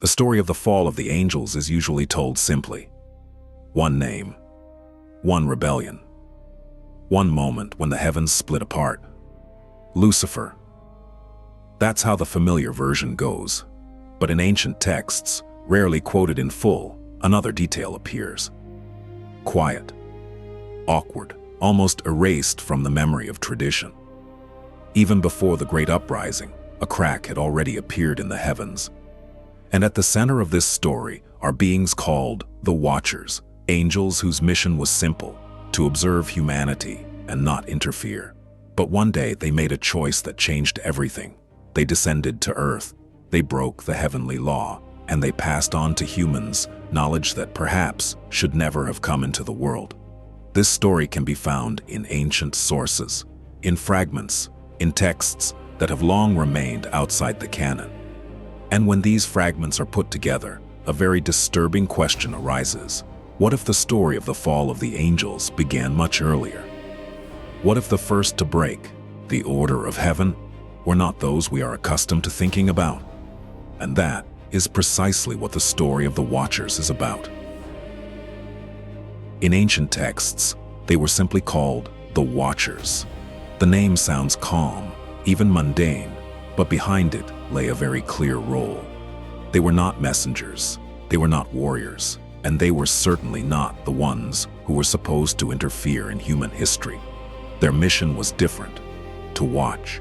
The story of the fall of the angels is usually told simply. One name, one rebellion, one moment when the heavens split apart. Lucifer. That's how the familiar version goes. But in ancient texts, rarely quoted in full, another detail appears. Quiet, awkward, almost erased from the memory of tradition. Even before the great uprising, a crack had already appeared in the heavens. And at the center of this story are beings called the Watchers, angels whose mission was simple, to observe humanity and not interfere. But one day they made a choice that changed everything. They descended to earth, they broke the heavenly law, and they passed on to humans knowledge that perhaps should never have come into the world. This story can be found in ancient sources, in fragments, in texts that have long remained outside the canon. And when these fragments are put together, a very disturbing question arises. What if the story of the fall of the angels began much earlier? What if the first to break the order of heaven were not those we are accustomed to thinking about? And that is precisely what the story of the Watchers is about. In ancient texts, they were simply called the Watchers. The name sounds calm, even mundane, but behind it lay a very clear role. They were not messengers, they were not warriors, and they were certainly not the ones who were supposed to interfere in human history. Their mission was different: to watch.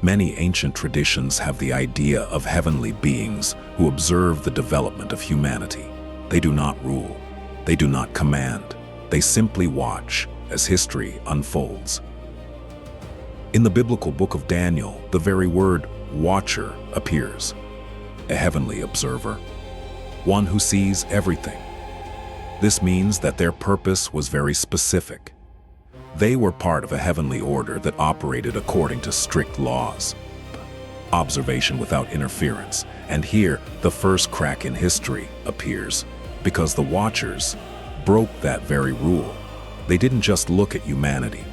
Many ancient traditions have the idea of heavenly beings who observe the development of humanity. They do not rule, they do not command, they simply watch as history unfolds. In the biblical book of Daniel, the very word watcher appears. A heavenly observer, one who sees everything. This means that their purpose was very specific. They were part of a heavenly order that operated according to strict laws. Observation without interference. And here, the first crack in history appears, because the Watchers broke that very rule. They didn't just look at humanity.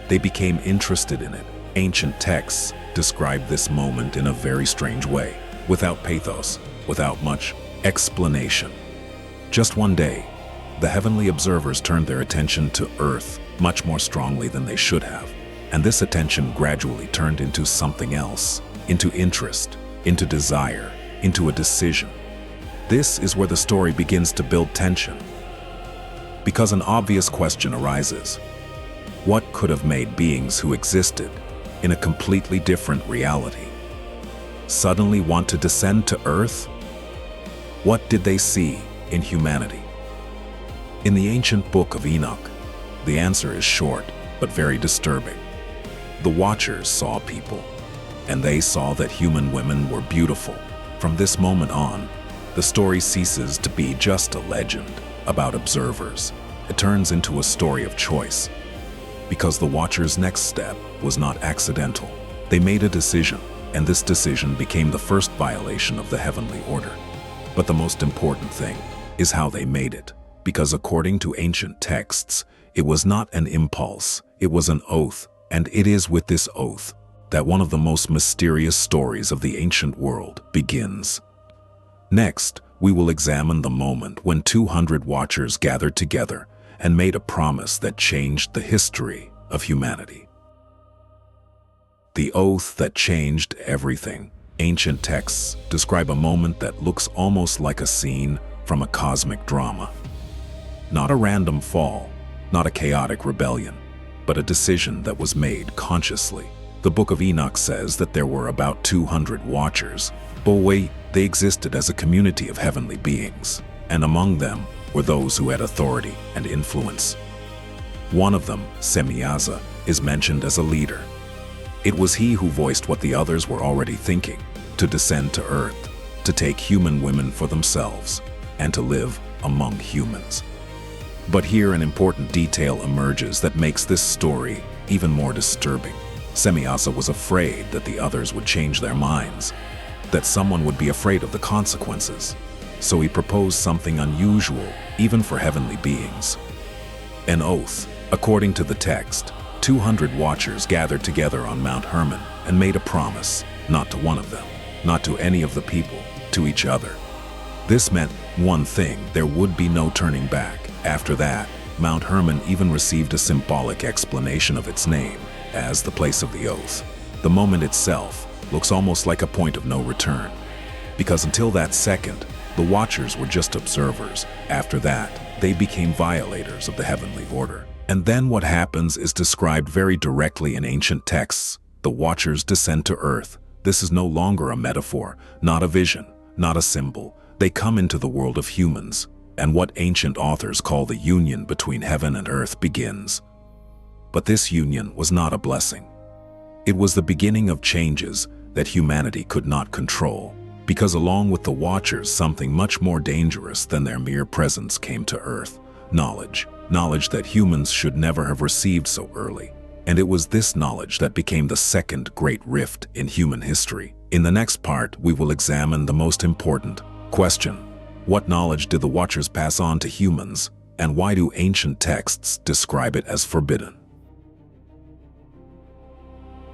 They became interested in it. Ancient texts describe this moment in a very strange way, without pathos, without much explanation. Just one day, the heavenly observers turned their attention to Earth much more strongly than they should have. And this attention gradually turned into something else, into interest, into desire, into a decision. This is where the story begins to build tension. Because an obvious question arises. What could have made beings who existed in a completely different reality suddenly want to descend to Earth? What did they see in humanity? In the ancient book of Enoch, the answer is short but very disturbing. The Watchers saw people, and they saw that human women were beautiful. From this moment on, the story ceases to be just a legend about observers. It turns into a story of choice. Because the Watchers' next step was not accidental. They made a decision, and this decision became the first violation of the heavenly order. But the most important thing is how they made it. Because according to ancient texts, it was not an impulse, it was an oath, and it is with this oath that one of the most mysterious stories of the ancient world begins. Next, we will examine the moment when 200 Watchers gathered together and made a promise that changed the history of humanity. The oath that changed everything. Ancient texts describe a moment that looks almost like a scene from a cosmic drama. Not a random fall, not a chaotic rebellion, but a decision that was made consciously. The book of Enoch says that there were about 200 Watchers, but wait, they existed as a community of heavenly beings, and among them were those who had authority and influence. One of them, Semyaza, is mentioned as a leader. It was he who voiced what the others were already thinking: to descend to Earth, to take human women for themselves, and to live among humans. But here an important detail emerges that makes this story even more disturbing. Semyaza was afraid that the others would change their minds, that someone would be afraid of the consequences. So he proposed something unusual, even for heavenly beings. An oath. According to the text, 200 Watchers gathered together on Mount Herman and made a promise, not to one of them, not to any of the people, to each other. This meant one thing: there would be no turning back. After that, Mount Herman even received a symbolic explanation of its name as the place of the oath. The moment itself looks almost like a point of no return, because until that second, the Watchers were just observers. After that, they became violators of the heavenly order. And then what happens is described very directly in ancient texts. The Watchers descend to earth. This is no longer a metaphor, not a vision, not a symbol. They come into the world of humans, and what ancient authors call the union between heaven and earth begins. But this union was not a blessing. It was the beginning of changes that humanity could not control, because along with the Watchers, something much more dangerous than their mere presence came to earth: knowledge. Knowledge that humans should never have received so early. And it was this knowledge that became the second great rift in human history. In the next part, we will examine the most important question: what knowledge did the Watchers pass on to humans, and why do ancient texts describe it as forbidden?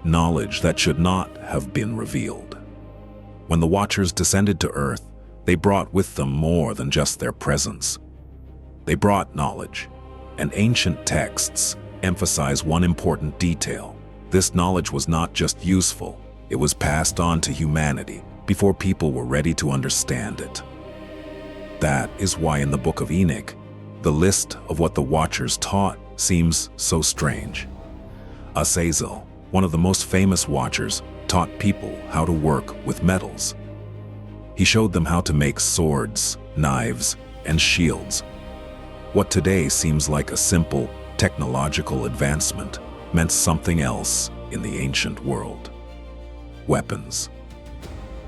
Knowledge that should not have been revealed. When the Watchers descended to earth, they brought with them more than just their presence. They brought knowledge, and ancient texts emphasize one important detail: this knowledge was not just useful, it was passed on to humanity before people were ready to understand it. That is why in the Book of Enoch, the list of what the Watchers taught seems so strange. Azazel, one of the most famous Watchers, taught people how to work with metals. He showed them how to make swords, knives, and shields. What today seems like a simple technological advancement meant something else in the ancient world: weapons.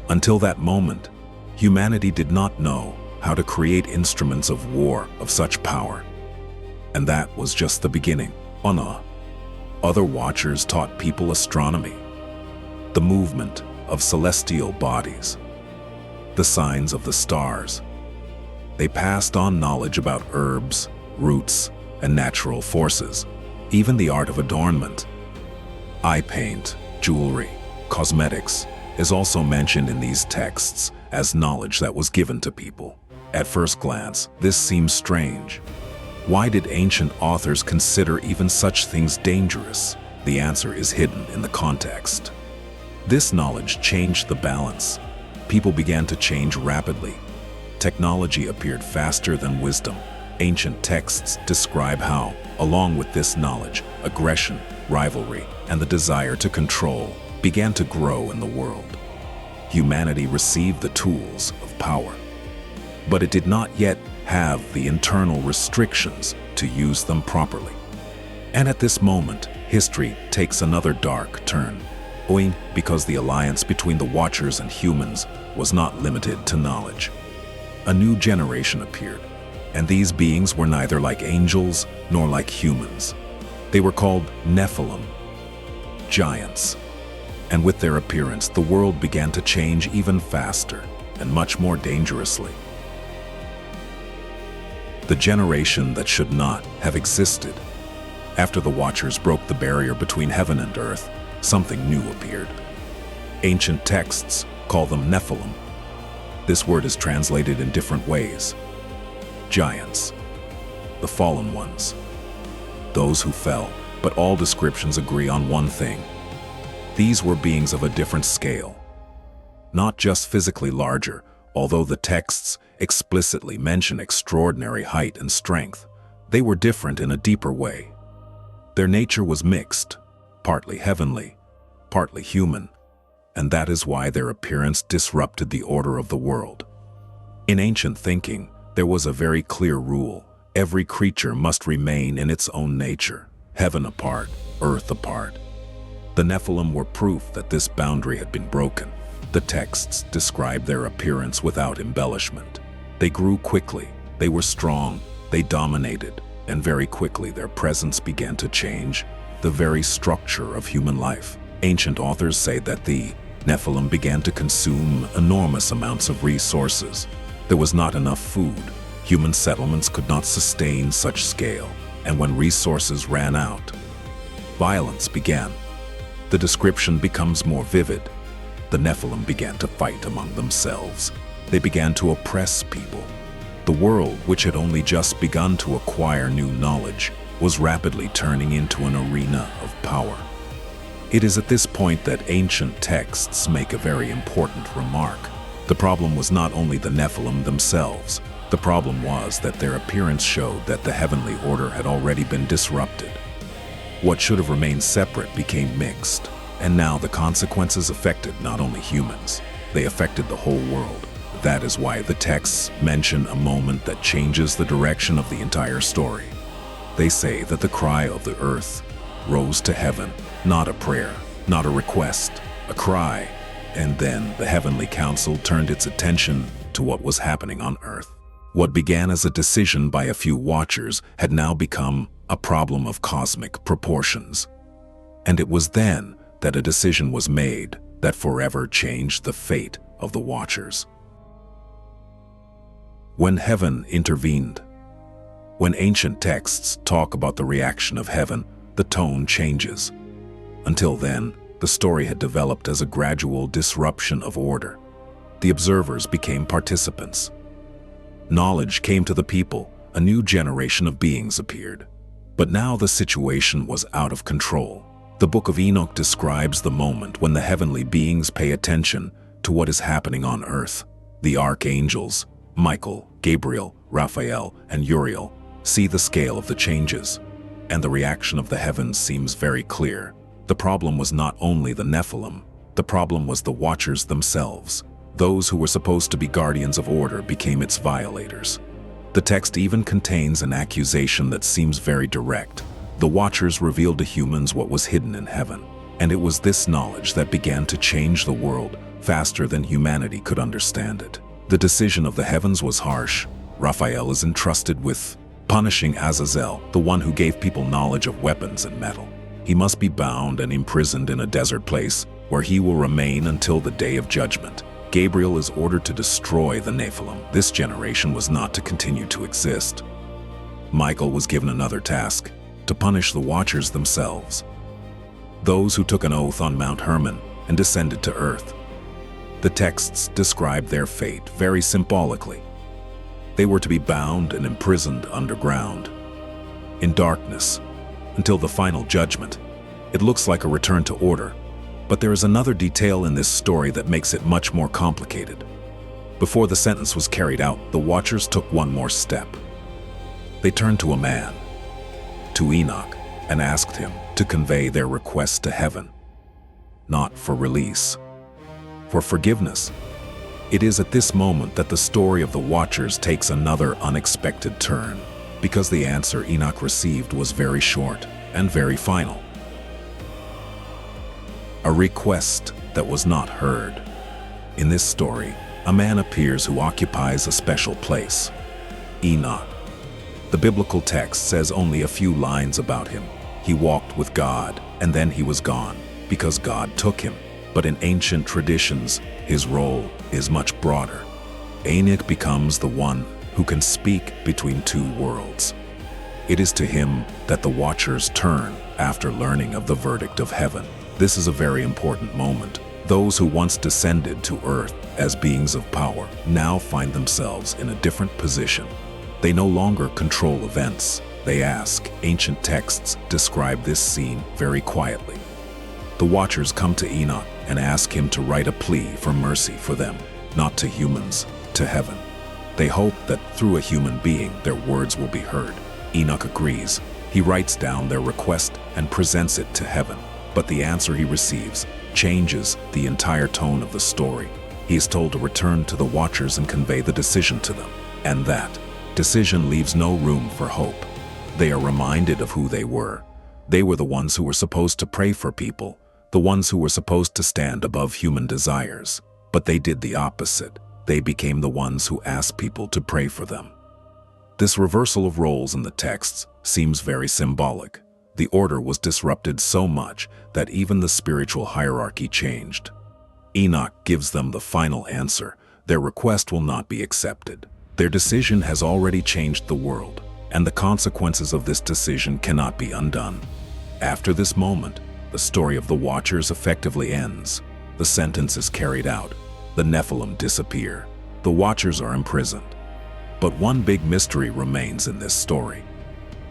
Until that moment, humanity did not know how to create instruments of war of such power. And that was just the beginning. Other Watchers taught people astronomy, the movement of celestial bodies, the signs of the stars. They passed on knowledge about herbs, roots, and natural forces, even the art of adornment. Eye paint, jewelry, cosmetics is also mentioned in these texts as knowledge that was given to people. At first glance, this seems strange. Why did ancient authors consider even such things dangerous? The answer is hidden in the context. This knowledge changed the balance. People began to change rapidly. Technology appeared faster than wisdom. Ancient texts describe how, along with this knowledge, aggression, rivalry, and the desire to control began to grow in the world. Humanity received the tools of power, but it did not yet have the internal restrictions to use them properly. And at this moment, history takes another dark turn, because the alliance between the Watchers and humans was not limited to knowledge. A new generation appeared, and these beings were neither like angels nor like humans. They were called Nephilim, giants. And with their appearance, the world began to change even faster and much more dangerously. The generation that should not have existed. After the Watchers broke the barrier between heaven and earth, something new appeared. Ancient texts call them Nephilim. This word is translated in different ways. Giants, the fallen ones, those who fell, but all descriptions agree on one thing. These were beings of a different scale, not just physically larger, although the texts explicitly mention extraordinary height and strength. They were different in a deeper way. Their nature was mixed, partly heavenly, partly human, and that is why their appearance disrupted the order of the world. In ancient thinking, there was a very clear rule: every creature must remain in its own nature, heaven apart, earth apart. The Nephilim were proof that this boundary had been broken. The texts describe their appearance without embellishment. They grew quickly, they were strong, they dominated, and very quickly their presence began to change the very structure of human life. Ancient authors say that the Nephilim began to consume enormous amounts of resources. There was not enough food. Human settlements could not sustain such scale, and when resources ran out, violence began. The description becomes more vivid. The Nephilim began to fight among themselves. They began to oppress people. The world, which had only just begun to acquire new knowledge, was rapidly turning into an arena of power. It is at this point that ancient texts make a very important remark. The problem was not only the Nephilim themselves. The problem was that their appearance showed that the heavenly order had already been disrupted. What should have remained separate became mixed, and now the consequences affected not only humans, they affected the whole world. That is why the texts mention a moment that changes the direction of the entire story. They say that the cry of the earth rose to heaven, not a prayer, not a request, a cry, and then the heavenly council turned its attention to what was happening on earth. What began as a decision by a few watchers had now become a problem of cosmic proportions. And it was then that a decision was made that forever changed the fate of the watchers. When heaven intervened. When ancient texts talk about the reaction of heaven, the tone changes. Until then, the story had developed as a gradual disruption of order. The observers became participants. Knowledge came to the people, a new generation of beings appeared. But now the situation was out of control. The Book of Enoch describes the moment when the heavenly beings pay attention to what is happening on earth. The archangels, Michael, Gabriel, Raphael, and Uriel, see the scale of the changes, and the reaction of the heavens seems very clear. The problem was not only the Nephilim, the problem was the watchers themselves. Those who were supposed to be guardians of order became its violators. The text even contains an accusation that seems very direct. The watchers revealed to humans what was hidden in heaven, and it was this knowledge that began to change the world faster than humanity could understand it. The decision of the heavens was harsh. Raphael is entrusted with punishing Azazel, the one who gave people knowledge of weapons and metal. He must be bound and imprisoned in a desert place where he will remain until the day of judgment. Gabriel is ordered to destroy the Nephilim. This generation was not to continue to exist. Michael was given another task, to punish the watchers themselves, those who took an oath on Mount Herman and descended to earth. The texts describe their fate very symbolically. They were to be bound and imprisoned underground, in darkness, until the final judgment. It looks like a return to order, but there is another detail in this story that makes it much more complicated. Before the sentence was carried out, the watchers took one more step. They turned to a man, to Enoch, and asked him to convey their request to heaven, not for release, for forgiveness. It is at this moment that the story of the watchers takes another unexpected turn, because the answer Enoch received was very short and very final. A request that was not heard. In this story, a man appears who occupies a special place, Enoch. The biblical text says only a few lines about him. He walked with God, and then he was gone, because God took him. But in ancient traditions, his role is much broader. Enoch becomes the one who can speak between two worlds. It is to him that the watchers turn after learning of the verdict of heaven. This is a very important moment. Those who once descended to earth as beings of power now find themselves in a different position. They no longer control events. They ask. Ancient texts describe this scene very quietly. The watchers come to Enoch and ask him to write a plea for mercy for them, not to humans, to heaven. They hope that through a human being their words will be heard. Enoch agrees. He writes down their request and presents it to heaven. But the answer he receives changes the entire tone of the story. He is told to return to the watchers and convey the decision to them. And that decision leaves no room for hope. They are reminded of who they were. They were the ones who were supposed to pray for people, the ones who were supposed to stand above human desires. But they did the opposite. They became the ones who asked people to pray for them. This reversal of roles in the texts seems very symbolic. The order was disrupted so much that even the spiritual hierarchy changed. Enoch gives them the final answer. Their request will not be accepted. Their decision has already changed the world, and the consequences of this decision cannot be undone. After this moment, the story of the watchers effectively ends. The sentence is carried out. The Nephilim disappear. The the Watchers are imprisoned. But one big mystery remains in this story.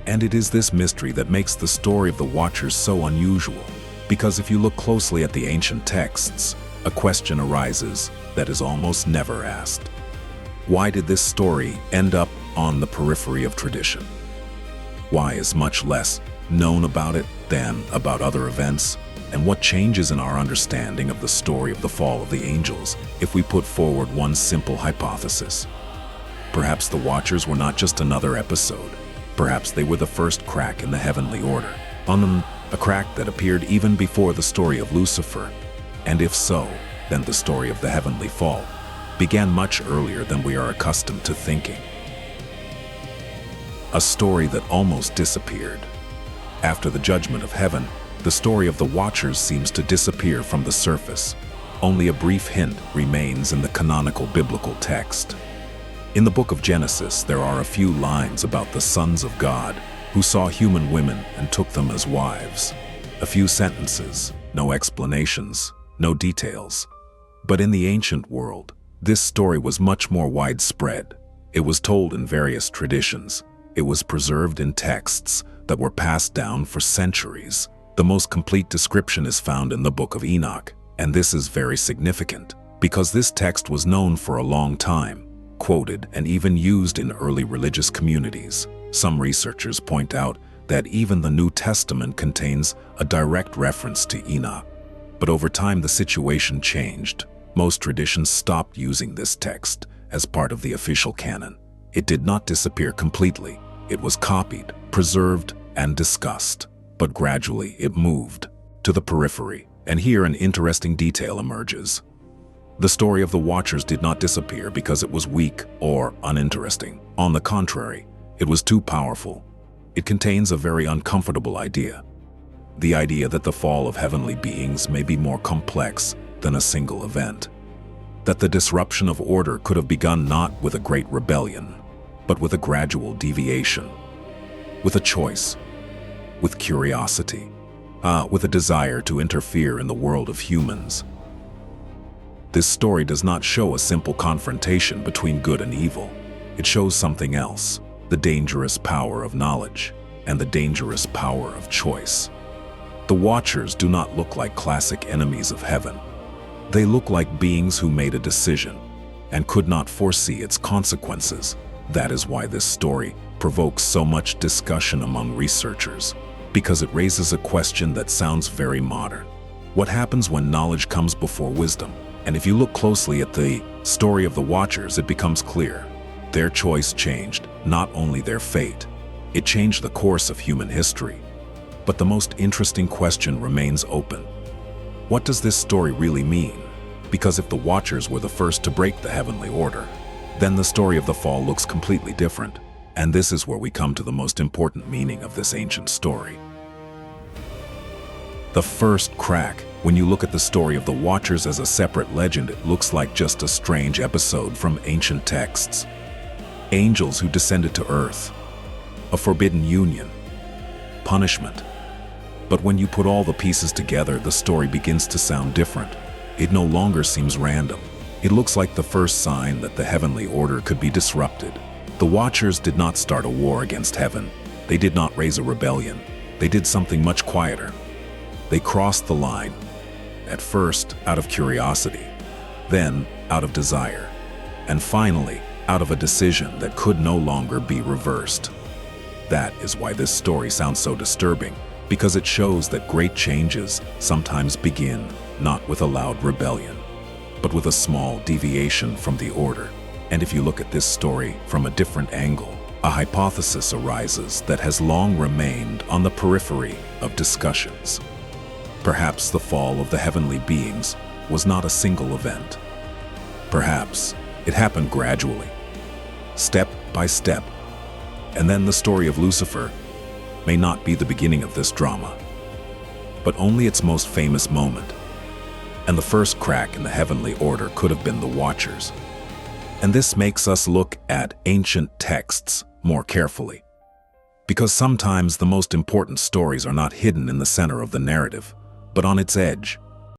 And it is this mystery that makes the story of the Watchers so unusual, because if you look closely at the ancient texts, a question arises that is almost never asked. Why did this story end up on the periphery of tradition? Why is much less known about it than about other events? And what changes in our understanding of the story of the fall of the angels if we put forward one simple hypothesis? Perhaps the Watchers were not just another episode. Perhaps they were the first crack in the heavenly order, a crack that appeared even before the story of Lucifer. And if so, then the story of the heavenly fall began much earlier than we are accustomed to thinking. A story that almost disappeared. After the judgment of heaven, the story of the Watchers seems to disappear from the surface. Only a brief hint remains in the canonical biblical text. In the book of Genesis, there are a few lines about the sons of God who saw human women and took them as wives. A few sentences, no explanations, no details. But in the ancient world, this story was much more widespread. It was told in various traditions. It was preserved in texts that were passed down for centuries. The most complete description is found in the book of Enoch, and this is very significant because this text was known for a long time, quoted and even used in early religious communities. Some researchers point out that even the New Testament contains a direct reference to Enoch. But over time the situation changed. Most traditions stopped using this text as part of the official canon. It did not disappear completely. It was copied, preserved, and discussed. But gradually it moved to the periphery. And here an interesting detail emerges. The story of the Watchers did not disappear because it was weak or uninteresting. On the contrary, it was too powerful. It contains a very uncomfortable idea. The idea that the fall of heavenly beings may be more complex than a single event. That the disruption of order could have begun not with a great rebellion, but with a gradual deviation. With a choice. With curiosity. With a desire to interfere in the world of humans. This story does not show a simple confrontation between good and evil. It shows something else, the dangerous power of knowledge and the dangerous power of choice. The Watchers do not look like classic enemies of heaven. They look like beings who made a decision and could not foresee its consequences. That is why this story provokes so much discussion among researchers, because it raises a question that sounds very modern. What happens when knowledge comes before wisdom? And if you look closely at the story of the Watchers, it becomes clear. Their choice changed not only their fate, it changed the course of human history. But the most interesting question remains open. What does this story really mean? Because if the Watchers were the first to break the heavenly order, then the story of the fall looks completely different. And this is where we come to the most important meaning of this ancient story. The first crack. When you look at the story of the Watchers as a separate legend, it looks like just a strange episode from ancient texts. Angels who descended to earth. A forbidden union. Punishment. But when you put all the pieces together, the story begins to sound different. It no longer seems random. It looks like the first sign that the heavenly order could be disrupted. The Watchers did not start a war against heaven. They did not raise a rebellion. They did something much quieter. They crossed the line. At first, out of curiosity, then out of desire, and finally, out of a decision that could no longer be reversed. That is why this story sounds so disturbing, because it shows that great changes sometimes begin not with a loud rebellion, but with a small deviation from the order. And if you look at this story from a different angle, a hypothesis arises that has long remained on the periphery of discussions. Perhaps the fall of the heavenly beings was not a single event. Perhaps it happened gradually, step by step, and then the story of Lucifer may not be the beginning of this drama, but only its most famous moment. And the first crack in the heavenly order could have been the Watchers. And this makes us look at ancient texts more carefully. Because sometimes the most important stories are not hidden in the center of the narrative, but on its edge.